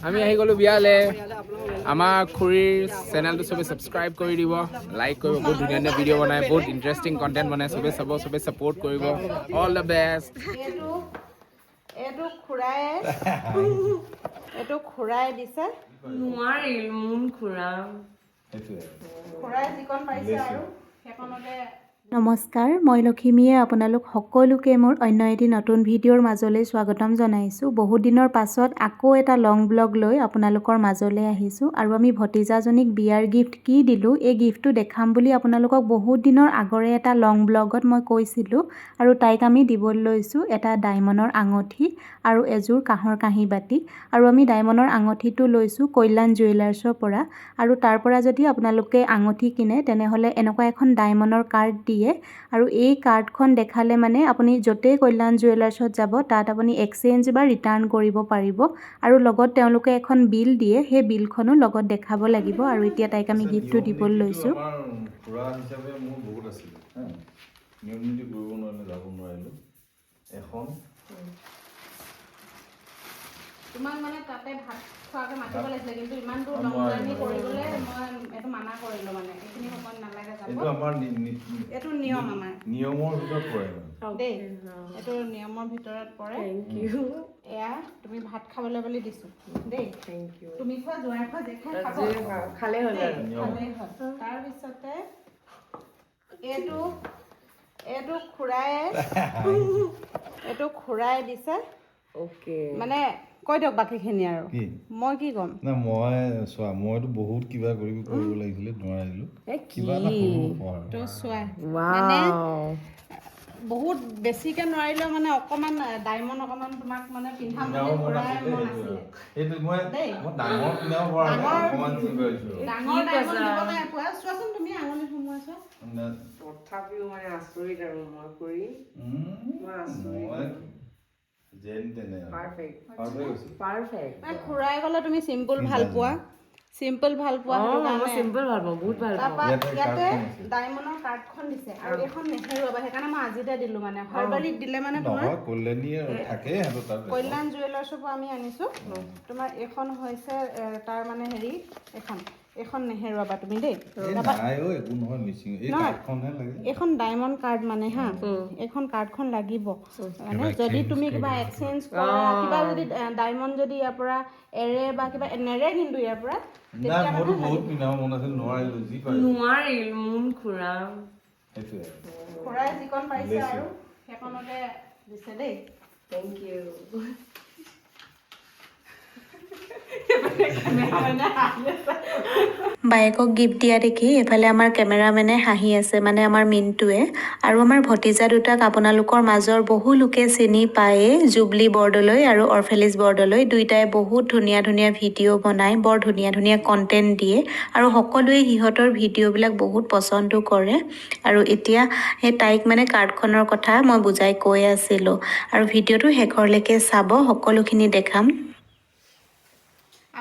আমি আহি গ'লো বিয়ালে আমাৰ খুৰীৰ চেনেলটো চবে ছাবস্ক্ৰাইব কৰি দিব লাইক কৰিব বহুত ধুনীয়া ধুনীয়া ভিডিঅ' বনায় বহুত ইণ্টাৰেষ্টিং কণ্টেণ্ট বনায় চবে চাব চবে ছাপোৰ্ট কৰিব অল দ্য বেষ্ট এইটো খুৰাই দিছে নোৱাৰিল মোন খুৰা খুৰাই যিকণ পাৰিছে আৰু সেইকণতে নমস্কাৰ মই লখিমীয়ে আপোনালোক সকলোকে মোৰ অন্য এটি নতুন ভিডিঅ'ৰ মাজলৈ স্বাগতম জনাইছোঁ বহুত দিনৰ পাছত আকৌ এটা লং ব্লগ লৈ আপোনালোকৰ মাজলৈ আহিছোঁ আৰু আমি ভতিজাজনীক বিয়াৰ গিফ্ট কি দিলোঁ এই গিফ্টটো দেখাম বুলি আপোনালোকক বহুত দিনৰ আগৰে এটা লং ব্লগত মই কৈছিলোঁ আৰু তাইক আমি দিবলৈ লৈছোঁ এটা ডায়মণ্ডৰ আঙঠি আৰু এযোৰ কাঁহৰ কাঁহী বাতি আৰু আমি ডায়মণ্ডৰ আঙঠিটো লৈছোঁ কল্যাণ জুৱেলাৰ্ছৰ পৰা আৰু তাৰ পৰা যদি আপোনালোকে আঙঠি কিনে তেনেহ'লে এনেকুৱা এখন ডায়মণ্ডৰ কাৰ্ড দিয়ে আৰু এই কাৰ্ডখন দেখালে মানে আপুনি য'তেই কল্যাণ জুৱেলাৰ্ছত যাব তাত আপুনি এক্সচেঞ্জ বা ৰিটাৰ্ণ কৰিব পাৰিব আৰু লগত তেওঁলোকে এখন বিল দিয়ে সেই বিলখনো লগত দেখাব লাগিব আৰু এতিয়া তাইক আমি গিফ্টটো দিবলৈ লৈছোঁ খুৰা হিচাপে মোৰ বহুত আছিলে নিয়ম নীতি কৰিব নোৱাৰিলে যাব নোৱাৰিলোঁ এখন তোমাক মানে তাতে ভাত খোৱাকৈ মাতিব লাগিছিলে কিন্তু ইমান দূৰ লং জাৰ্ণি কৰিবলৈ মই এইটো মানা কৰিলোঁ মানে এইখিনি সময়ত নালাগে যাব এইটো আমাৰ এইটো নিয়ম আমাৰ নিয়মৰ ভিতৰত পৰে দেই এইটো নিয়মৰ ভিতৰত পৰে থেংক ইউ এয়া তুমি ভাত খাবলৈ বুলি দিছোঁ দেই থেংক ইউ তুমি খোৱা জোঁৱাই খোৱা জেঠাই খাব খালে হ'ল দেই, আৰু খালেই হ'ল তাৰপিছতে এইটো খুৰাই দিছে অ'কে মানে কৈ দিয়ক বাকীখিনি আৰু কি মই কি ক'ম না মই চোৱা মইতো বহুত কিবা কৰিব লাগিছিলে নোৱাৰিলোঁ কিবা এটা সৰু উপহাৰ তো চোৱা ৱাও বহুত বেছিকৈ নোৱাৰিলেও মানে অকণমান ডায়মণ্ড অকণমান তোমাক মানে পিন্ধাম বুলি খুৰাই মন আছিলে এইটো মই দেই। ডাঙৰ কিনাও পৰা নাই অকণমান কি কৰিছোঁ ডাঙৰ ডায়মণ্ড দিবলৈ পোৱা চোৱাচোন তুমি আঙুলি সোমোৱাইছা তথাপিও মানে আচৰিত আৰু মই কৰি মই আচৰিত যেন তেনে পাৰফেক্ট পাৰফেক্ট পাৰফেক্ট খুৰাই ক'লে তুমি চিম্পুল ভাল পোৱা চিম্পল ভাল পোৱা সেইটো মই কাৰণে চিম্পল ভাল পাওঁ বহুত ভাল পাওঁ তাৰপৰা ইয়াতে ডায়মণ্ডৰ কাৰ্ডখন দিছে আৰু এইখন নেহেৰুৱাবা সেইকাৰণে মই আজিতে দিলোঁ মানে হৰবাৰীত দিলে মানে তোমাৰ নহয় কল্যাণী থাকে সিহঁতৰ তাত কল্যাণ জুৱেলাৰ্ছৰ পৰা আমি আনিছোঁ তোমাৰ এইখন হৈছে তাৰ মানে হেৰি এইখন নেহেৰুৱাবা তুমি দেই নাই একো নহয় মিচিং এই কাৰ্ডখনহে লাগে এইখন ডায়মণ্ড কাৰ্ড মানে হা এইখন কাৰ্ডখন লাগিব মানে যদি তুমি কিবা এক্সচেঞ্জ কৰা কিবা যদি ডায়মণ্ড যদি ইয়াৰ পৰা এৰে বা কিবা নেৰে কিন্তু ইয়াৰ পৰা নাই মোৰতো বহুত পিন্ধাব মন আছিল নোৱাৰিলোঁ যি পাৰিলোঁ নোৱাৰিল মোন খুৰা সেইটোৱে খুৰাই যিকণ পাৰিছে আৰু সেইকণতে দিছে দেই থেংক ইউ বায়েকক গিফ্ট দিয়া দেখি এফালে আমাৰ কেমেৰামেনে হাঁহি আছে মানে আমাৰ মিণ্টুৱে আৰু আমাৰ ভতিজা দুটাক আপোনালোকৰ মাজৰ বহু লোকে চিনি পায়েই জুবলি বৰদলৈ আৰু অৰফেলিজ বৰদলৈ দুইটাই বহুত ধুনীয়া ধুনীয়া ভিডিঅ' বনায় বৰ ধুনীয়া ধুনীয়া কণ্টেণ্ট দিয়ে আৰু সকলোৱে সিহঁতৰ ভিডিঅ'বিলাক বহুত পচন্দো কৰে আৰু এতিয়া সেই তাইক মানে কাৰ্ডখনৰ কথা মই বুজাই কৈ আছিলোঁ আৰু ভিডিঅ'টো শেষৰলৈকে চাব সকলোখিনি দেখাম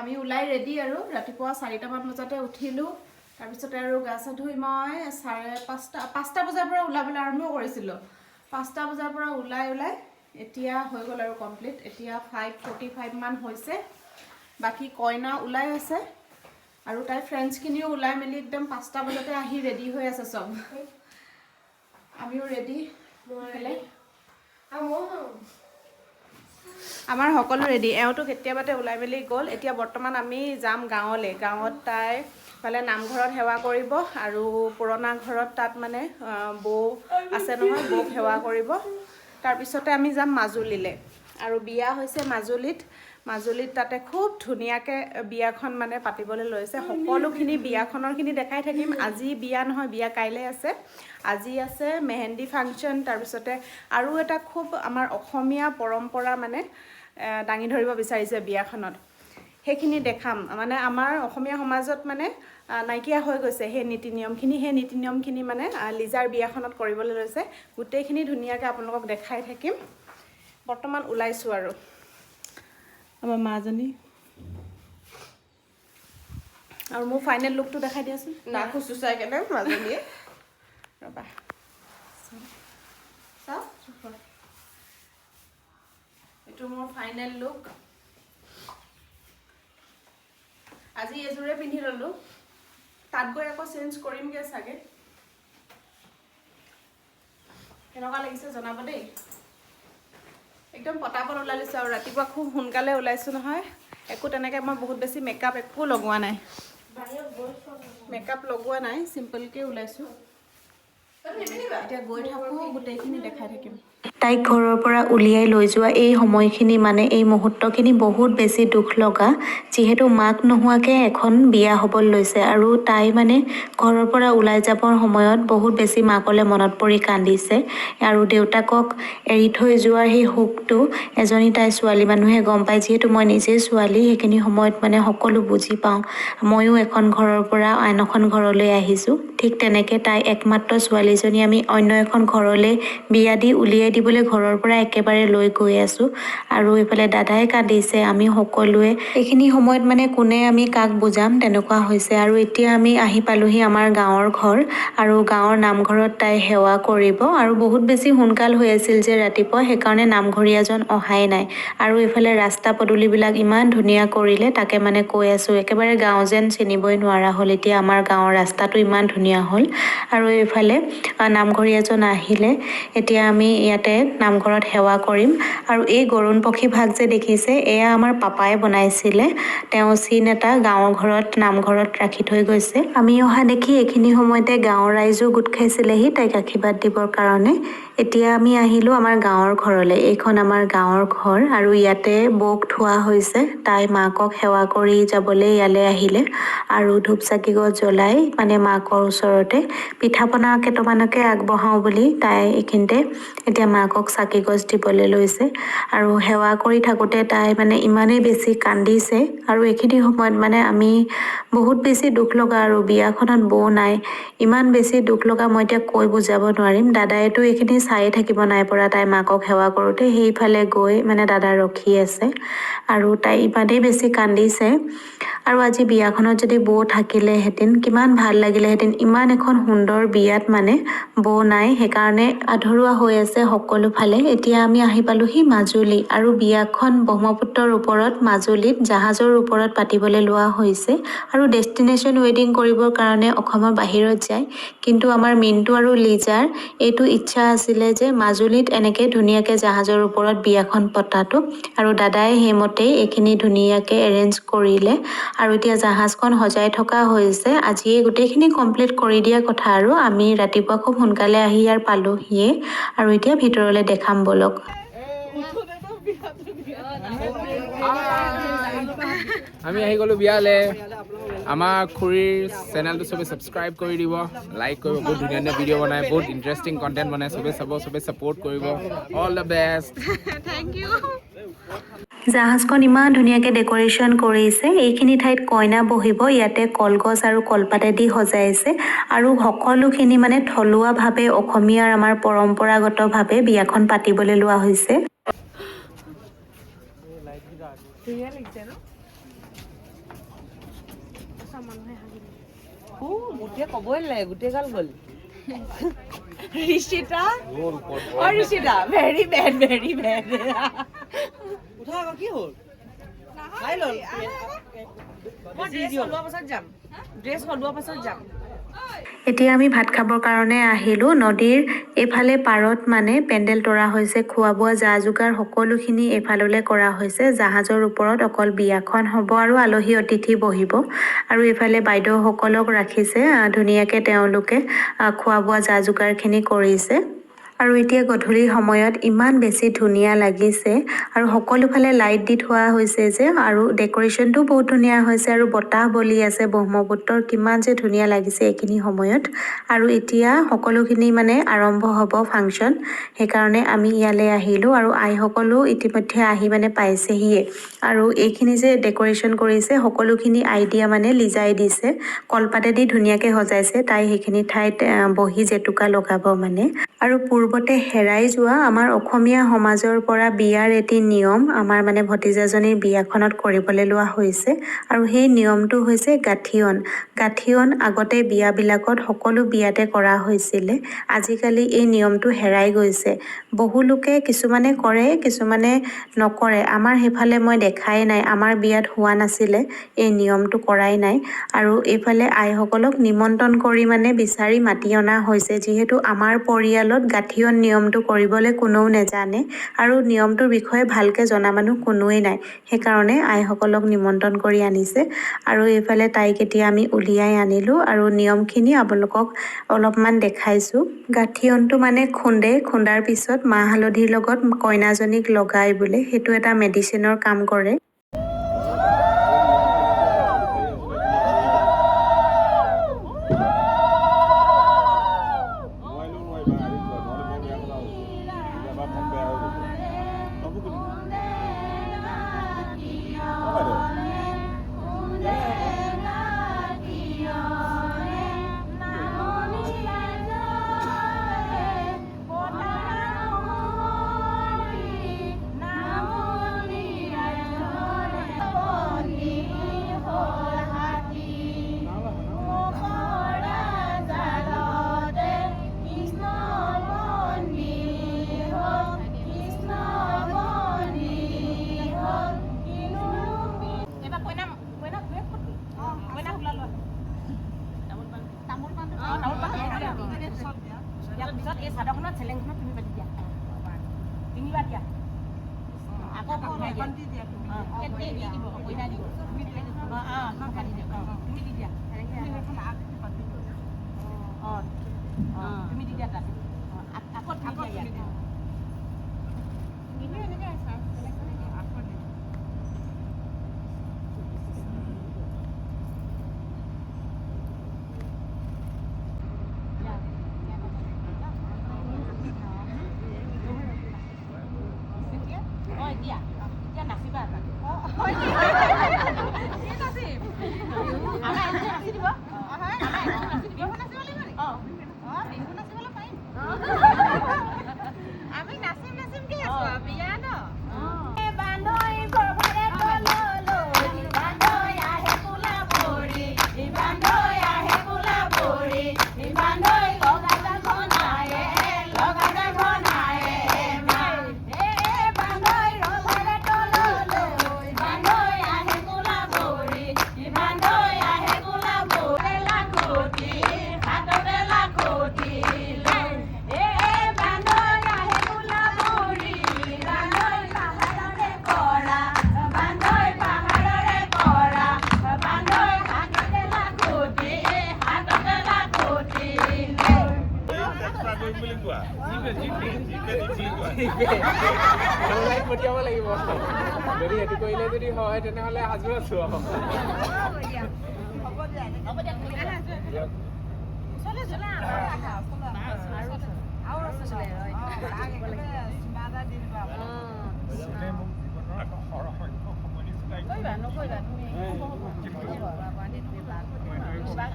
আমি ওলাই ৰেডি আৰু ৰাতিপুৱা 4টামান বজাতে উঠিলোঁ তাৰপিছতে আৰু গা চা ধুই মই 5:30 বজাৰ পৰা ওলাবলৈ আৰম্ভ কৰিছিলোঁ 5টা বজাৰ পৰা ওলাই এতিয়া হৈ গ'ল আৰু কমপ্লিট এতিয়া 5:45 মান হৈছে বাকী কইনা ওলাই আছে আৰু তাইৰ ফ্ৰেণ্ডছখিনিও ওলাই মেলি একদম 5টা বজাতে আহি ৰেডি হৈ আছে চব আমিও ৰেডি আমাৰ সকলো ৰেডি এওঁতো কেতিয়াবাতে ওলাই মেলি গ'ল এতিয়া বৰ্তমান আমি যাম গাঁৱলৈ গাঁৱত তাই ফালে নামঘৰত সেৱা কৰিব আৰু পুৰণা ঘৰত তাত মানে বৌ আছে নহয় বৌক সেৱা কৰিব তাৰপিছতে আমি যাম মাজুলীলৈ আৰু বিয়া হৈছে মাজুলীত তাতে খুব ধুনীয়াকৈ বিয়াখন মানে পাতিবলৈ লৈছে সকলোখিনি বিয়াখনৰখিনি দেখাই থাকিম আজি বিয়া নহয় বিয়া কাইলৈ আছে আজি আছে মেহেন্দি ফাংচন তাৰপিছতে আৰু এটা খুব আমাৰ অসমীয়া পৰম্পৰা মানে দাঙি ধৰিব বিচাৰিছে বিয়াখনত সেইখিনি দেখাম মানে আমাৰ অসমীয়া সমাজত মানে নাইকিয়া হৈ গৈছে সেই নীতি নিয়মখিনি মানে লিজাৰ বিয়াখনত কৰিবলৈ লৈছে গোটেইখিনি ধুনীয়াকৈ আপোনালোকক দেখাই থাকিম বৰ্তমান ওলাইছোঁ আৰু আমাৰ মাজনী আৰু মোৰ ফাইনেল লুকটো দেখাই দিয়াচোন নাকো চুচাই কেনে মাজনীয়ে ৰ'বা চাওক এইটো মোৰ ফাইনেল লুক আজি এযোৰে পিন্ধি ল'লোঁ তাত গৈ আকৌ চেঞ্জ কৰিমগৈ চাগে কেনেকুৱা লাগিছে জনাব দেই একদম পটাপট ওলাই লৈছোঁ আৰু ৰাতিপুৱা খুব সোনকালে ওলাইছোঁ নহয় একো তেনেকৈ মই বহুত বেছি মেকআপ একো লগোৱা নাই মেকআপ লগোৱা নাই চিম্পলকৈ ওলাইছোঁ এতিয়া গৈ থাকোঁ গোটেইখিনি দেখাই থাকিম তাইক ঘৰৰ পৰা উলিয়াই লৈ যোৱা এই সময়খিনি মানে এই মুহূৰ্তখিনি বহুত বেছি দুখ লগা যিহেতু মাক নোহোৱাকৈ এখন বিয়া হ'বলৈ লৈছে আৰু তাই মানে ঘৰৰ পৰা ওলাই যাবৰ সময়ত বহুত বেছি মাকলৈ মনত পৰি কান্দিছে আৰু দেউতাকক এৰি থৈ যোৱাৰ সেই শোকটো এজনী তাই ছোৱালী মানুহে গম পায় যিহেতু মই নিজেই ছোৱালী সেইখিনি সময়ত মানে সকলো বুজি পাওঁ ময়ো এখন ঘৰৰ পৰা আন এখন ঘৰলৈ আহিছোঁ ঠিক তেনেকৈ তাই একমাত্ৰ ছোৱালীজনী আমি অন্য এখন ঘৰলৈ বিয়া দি উলিয়াই দিবলৈ ঘৰৰ পৰা একেবাৰে লৈ গৈ আছোঁ আৰু এইফালে দাদাই কান্দিছে আমি সকলোৱে এইখিনি সময়ত মানে কোনে আমি কাক বুজাম তেনেকুৱা হৈছে আৰু এতিয়া আমি আহি পালোহি আমাৰ গাঁৱৰ ঘৰ আৰু গাঁৱৰ নামঘৰত তাই সেৱা কৰিব আৰু বহুত বেছি সোনকাল হৈ আছিল যে ৰাতিপুৱা সেইকাৰণে নামঘৰীয়াজন অহাই নাই আৰু এইফালে ৰাস্তা পদূলিবিলাক ইমান ধুনীয়া কৰিলে তাকে মানে কৈ আছোঁ একেবাৰে গাঁও যেন চিনিবই নোৱাৰা হ'ল এতিয়া আমাৰ গাঁৱৰ ৰাস্তাটো ইমান ধুনীয়া হ'ল আৰু এইফালে নামঘৰীয়াজন আহিলে এতিয়া আমি ইয়াতে নামঘৰত সেৱা কৰিম আৰু এই গৰুণ পক্ষী ভাগ যে দেখিছে এয়া আমাৰ পাপাই বনাইছিলে তেওঁ চিন এটা গাঁৱৰ ঘৰত নামঘৰত ৰাখি থৈ গৈছে আমি অহা দেখি এইখিনি সময়তে গাঁৱৰ ৰাইজো গোট খাইছিলেহি তাইক আশীৰ্বাদ দিবৰ কাৰণে এতিয়া আমি আহিলোঁ আমাৰ গাঁৱৰ ঘৰলৈ এইখন আমাৰ গাঁৱৰ ঘৰ আৰু ইয়াতে বৌক থোৱা হৈছে তাই মাকক সেৱা কৰি যাবলৈ ইয়ালৈ আহিলে আৰু ধূপ চাকি গছ জ্বলাই মানে মাকৰ ওচৰতে পিঠা পনা কেইটামানকে আগবঢ়াওঁ বুলি তাই এইখিনিতে এতিয়া মাকক চাকি গছ দিবলৈ লৈছে আৰু সেৱা কৰি থাকোঁতে তাই মানে ইমানেই বেছি কান্দিছে আৰু এইখিনি সময়ত মানে আমি বহুত বেছি দুখ লগা আৰু বিয়াখনত বৌ নাই ইমান বেছি দুখ লগা মই এতিয়া কৈ বুজাব নোৱাৰিম দাদাইতো এইখিনি চায়ে থাকিব নাই পৰা তাই মাকক সেৱা কৰোঁতে সেইফালে গৈ মানে দাদা ৰখি আছে আৰু তাই ইমানেই বেছি কান্দিছে আৰু আজি বিয়াখনত যদি বৌ থাকিলেহেঁতেন কিমান ভাল লাগিলেহেঁতেন ইমান এখন সুন্দৰ বিয়াত মানে বৌ নাই সেইকাৰণে আধৰুৱা হৈ আছে সকলো ফালে এতিয়া আমি আহি পালোহি মাজুলী আৰু বিয়াখন ব্ৰহ্মপুত্ৰৰ ওপৰত মাজুলীত জাহাজৰ ওপৰত পাতিবলৈ লোৱা হৈছে আৰু ডেষ্টিনেশ্যন ৱেডিং কৰিবৰ কাৰণে অসমৰ বাহিৰত যায় কিন্তু আমাৰ মিণ্টু আৰু লিজাৰ এইটো ইচ্ছা আছিলে যে মাজুলীত এনেকৈ ধুনীয়াকৈ জাহাজৰ ওপৰত বিয়াখন পতাটো আৰু দাদাই সেইমতেই এইখিনি ধুনীয়াকৈ এৰেঞ্জ কৰিলে আৰু এতিয়া জাহাজখন সজাই থকা হৈছে আজিয়ে গোটেইখিনি কমপ্লিট কৰি দিয়া কথা আৰু আমি ৰাতিপুৱা খুব সোনকালে আহি ইয়াৰ পালোহিয়ে আৰু এতিয়া ভিতৰলৈ দেখাম বলক আমি আহি গ'লোঁ বিয়ালৈ আমাৰ খুৰীৰ চেনেলটো চবে ছাবস্ক্ৰাইব কৰি দিব লাইক কৰিব বহুত ধুনীয়া ধুনীয়া ভিডিঅ' বনাই বহুত ইণ্টাৰেষ্টিং কণ্টেণ্ট বনাই চবে চাব চবে ছাপোৰ্ট কৰিব all the best thank you জাহাজখন ইমান ধুনীয়াকৈ ডেক'ৰেশ্যন কৰিছে এইখিনি ঠাইত কইনা বহিব ইয়াতে কলগছ আৰু কলপাতেদি সজাইছে আৰু সকলোখিনি মানে থলুৱাভাৱে অসমীয়াৰ আমাৰ পৰম্পৰাগতভাৱে বিয়াখন পাতিবলৈ লোৱা হৈছে গোটেই ক'বই নালাগে গোটেই গাল গ'ল ঋষিতা ভেৰি বেড উঠা আকৌ কি হ'ল খাই ল'ল ড্ৰেছ সলোৱাৰ পাছত যাম এতিয়া আমি ভাত খাবৰ কাৰণে আহিলোঁ নদীৰ এইফালে পাৰত মানে পেণ্ডেল তৰা হৈছে খোৱা বোৱা যা যোগাৰ সকলোখিনি এইফাললৈ কৰা হৈছে জাহাজৰ ওপৰত অকল বিয়াখন হ'ব আৰু আলহী অতিথি বহিব আৰু এইফালে বাইদেউসকলক ৰাখিছে ধুনীয়াকৈ তেওঁলোকে খোৱা বোৱা যা যোগাৰখিনি কৰিছে আৰু এতিয়া গধূলি সময়ত ইমান বেছি ধুনীয়া লাগিছে আৰু সকলোফালে লাইট দি থোৱা হৈছে যে আৰু ডেক'ৰেশ্যনটো বহুত ধুনীয়া হৈছে আৰু বতাহ বলি আছে ব্ৰহ্মপুত্ৰৰ কিমান যে ধুনীয়া লাগিছে এইখিনি সময়ত আৰু এতিয়া সকলোখিনি মানে আৰম্ভ হ'ব ফাংচন সেইকাৰণে আমি ইয়ালৈ আহিলোঁ আৰু আইসকলো ইতিমধ্যে আহি মানে পাইছেহিয়ে আৰু এইখিনি যে ডেক'ৰেশ্যন কৰিছে সকলোখিনি আইডিয়া মানে লিজাই দিছে কলপাতেদি ধুনীয়াকৈ সজাইছে তাই সেইখিনি ঠাইত বহি জেতুকা লগাব মানে আৰু পূৰ্বতে হেৰাই যোৱা আমাৰ অসমীয়া সমাজৰ পৰা বিয়াৰ এটি নিয়ম আমাৰ মানে ভতিজাজনীৰ বিয়াখনত কৰিবলৈ লোৱা হৈছে আৰু সেই নিয়মটো হৈছে গাঠিয়ন। গাঠিয়ন আগতে বিয়াবিলাকত সকলো বিয়াতে কৰা হৈছিলে। আজিকালি এই নিয়মটো হেৰাই গৈছে। বহু লোকে কিছুমানে কৰে, কিছুমানে নকৰে। আমাৰ সেইফালে মই দেখাই নাই, আমাৰ বিয়াত হোৱা নাছিলে, এই নিয়মটো কৰাই নাই। আৰু এইফালে আইসকলক নিমন্ত্ৰণ কৰি মানে বিচাৰি মাতি অনা হৈছে, যিহেতু আমাৰ পৰিয়ালত গাঠিয়ন নিয়মটো কৰিবলৈ কোনেও নেজানে আৰু নিয়মটোৰ বিষয়ে ভালকৈ জনা মানুহ কোনোৱেই নাই। সেইকাৰণে আইসকলক নিমন্ত্ৰণ কৰি আনিছে আৰু এইফালে তাইক এতিয়া আমি উলিয়াই আনিলোঁ আৰু নিয়মখিনি আপোনালোকক অলপমান দেখাইছোঁ। গাঠিয়নটো মানে খুন্দাৰ পিছত মাহ হালধিৰ লগত কইনাজনীক লগাই বোলে, সেইটো এটা মেডিচিনৰ কাম কৰে। পঠিয়াব লাগিব, যদি সেইটো কৰিলে যদি হয় তেনেহ'লে সাজু আছো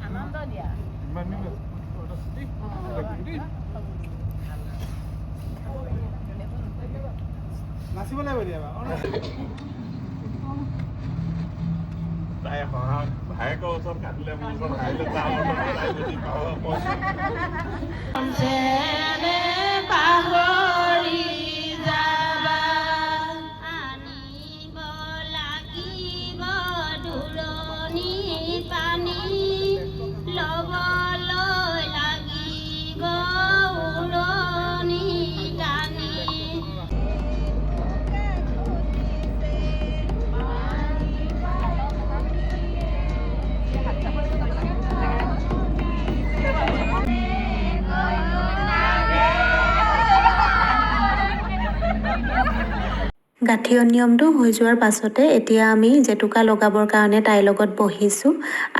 আনন্দ দিয়া নাচিব লাগিব দিয়া তাই ভায়েকৰ ওচৰত কাটিলে মোৰ ওচৰত হাৰিলে গাঠিয়ন নিয়মটো হৈ যোৱাৰ পাছতে এতিয়া আমি জেতুকা লগাবৰ কাৰণে তাইৰ লগত বহিছোঁ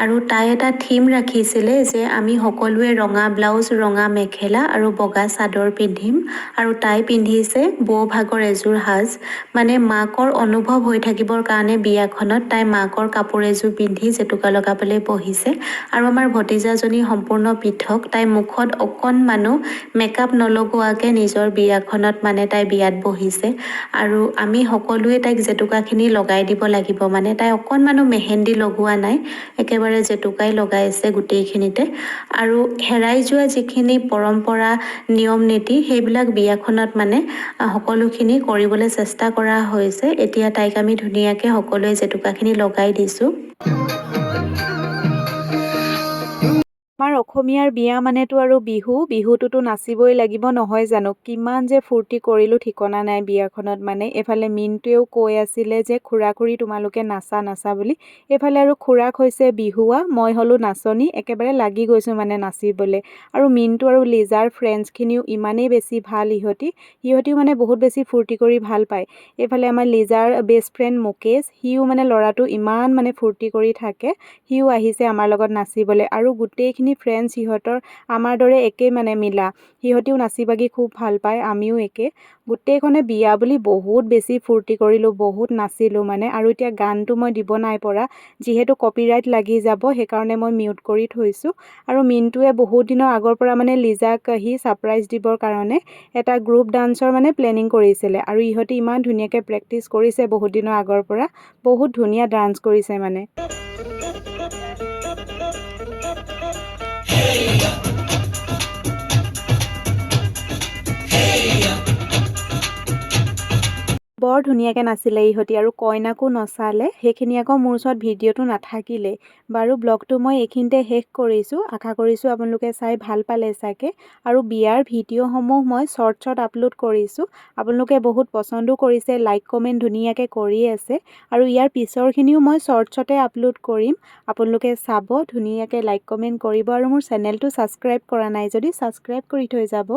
আৰু তাই এটা থিম ৰাখিছিলে যে আমি সকলোৱে ৰঙা ব্লাউজ, ৰঙা মেখেলা আৰু বগা চাদৰ পিন্ধিম আৰু তাই পিন্ধিছে বৌ ভাগৰ এযোৰ সাজ, মানে মাকৰ অনুভৱ হৈ থাকিবৰ কাৰণে বিয়াখনত তাই মাকৰ কাপোৰ এযোৰ পিন্ধি জেতুকা লগাবলৈ বহিছে আৰু আমাৰ ভতিজাজনী সম্পূৰ্ণ পৃথক, তাই মুখত অকণমানো মেকআপ নলগোৱাকৈ নিজৰ বিয়াখনত মানে তাই বিয়াত বহিছে আৰু আমি সকলোৱে তাইক জেতুকাখিনি লগাই দিব লাগিব, মানে তাই অকণমানো মেহেন্দি লগোৱা নাই, একেবাৰে জেতুকাই লগাইছে গোটেইখিনিতে আৰু হেৰাই যোৱা যিখিনি পৰম্পৰা নিয়ম নীতি সেইবিলাক বিয়াখনত মানে সকলোখিনি কৰিবলৈ চেষ্টা কৰা হৈছে। এতিয়া তাইক আমি ধুনীয়াকৈ সকলোৱে জেতুকাখিনি লগাই দিছোঁ। আমাৰ অসমীয়াৰ বিয়া মানেতো আৰু বিহুটোতো নাচিবই লাগিব নহয় জানো। কিমান যে ফূৰ্তি কৰিলোঁ ঠিকনা নাই বিয়াখনত। মানে এফালে মিনটোৱেও কৈ আছিলে যে খুৰা খুৰী তোমালোকে নাচা বুলি, এইফালে আৰু খুৰাক হৈছে বিহুৱা, মই হ'লোঁ নাচনী, একেবাৰে লাগি গৈছোঁ মানে নাচিবলৈ। আৰু মিনটো আৰু লিজাৰ ফ্ৰেণ্ডছখিনিও ইমানেই বেছি ভাল, সিহঁতিও মানে বহুত বেছি ফূৰ্তি কৰি ভাল পায়। এইফালে আমাৰ লিজাৰ বেষ্ট ফ্ৰেণ্ড মুকেশ, সিও মানে ল'ৰাটো ইমান মানে ফূৰ্তি কৰি থাকে, সিও আহিছে আমাৰ লগত নাচিবলৈ আৰু গোটেইখিনি ফ্ৰেণ্ডছ সিহঁতৰ আমাৰ দৰে একেই মানে মিলা, সিহঁতিও নাচি বাগি খুব ভাল পায়, আমিও একে। গোটেইখনে বিয়া বুলি বহুত বেছি ফূৰ্তি কৰিলোঁ, বহুত নাচিলোঁ মানে। আৰু এতিয়া গানটো মই দিব নাই পৰা, যিহেতু কপিৰাইট লাগি যাব, সেইকাৰণে মই মিউট কৰি থৈছোঁ। আৰু মিনটোৱে বহুত দিনৰ আগৰ পৰা মানে লিজাক সি ছাৰপ্ৰাইজ দিবৰ কাৰণে এটা গ্ৰুপ ডান্সৰ মানে প্লেনিং কৰিছিলে আৰু ইহঁতি ইমান ধুনীয়াকৈ প্ৰেক্টিছ কৰিছে বহুত দিনৰ আগৰ পৰা, বহুত ধুনীয়া ডান্স কৰিছে মানে। বৰ ধুনীয়াকৈ নাছিলে ইহঁতি আৰু কইনাকো নচালে, সেইখিনি আকৌ মোৰ ওচৰত ভিডিঅ'টো নাথাকিলে। বাৰু ব্লগটো মই এইখিনিতে শেষ কৰিছোঁ, আশা কৰিছোঁ আপোনালোকে চাই ভাল পালে চাগে। আৰু বিয়াৰ ভিডিঅ'সমূহ মই শ্বৰ্টছত আপলোড কৰিছোঁ, আপোনালোকে বহুত পচন্দো কৰিছে, লাইক কমেণ্ট ধুনীয়াকৈ কৰি আছে আৰু ইয়াৰ পিছৰখিনিও মই শ্বৰ্টছতে আপলোড কৰিম, আপোনালোকে চাব, ধুনীয়াকৈ লাইক কমেণ্ট কৰিব আৰু মোৰ চেনেলটো ছাবস্ক্ৰাইব কৰা নাই যদি ছাবস্ক্ৰাইব কৰি থৈ যাব।